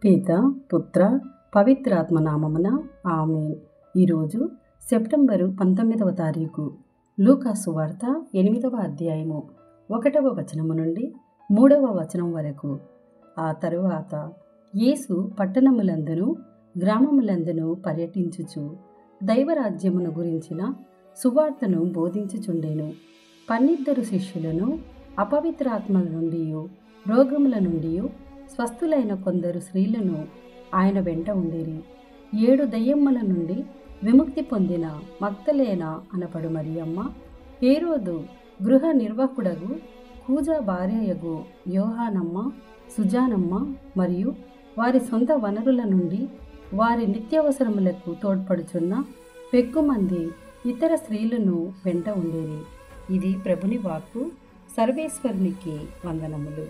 పిత పుత్ర పవిత్రాత్మ నామమున ఆమేన్. ఈరోజు సెప్టెంబరు 19వ తారీఖు. లూకా సువార్త 8వ అధ్యాయము 1వ వచనము నుండి 3వ వచనం వరకు. ఆ తరువాత యేసు పట్టణములందును గ్రామములందును పర్యటించుచు దైవరాజ్యమును గురించిన సువార్తను బోధించుచుండెను. 12 శిష్యులను అపవిత్రాత్మల నుండి రోగముల నుండి స్వస్థులైన కొందరు స్త్రీలను ఆయన వెంట ఉండేరి. 7 దయ్యముల నుండి విముక్తి పొందిన మగ్దలేనా అనబడు మరియమ్మ, హేరోదు గృహ నిర్వాహకుడగు కూజా భార్యయగు యోహానమ్మ, సుజానమ్మ మరియు వారి సొంత వనరుల నుండి వారి నిత్యావసరములకు తోడ్పడుచున్న పెక్కుమంది ఇతర స్త్రీలను వెంట ఉండేరి. ఇది ప్రభుని వాక్కు. సర్వేశ్వరునికి వందనములు.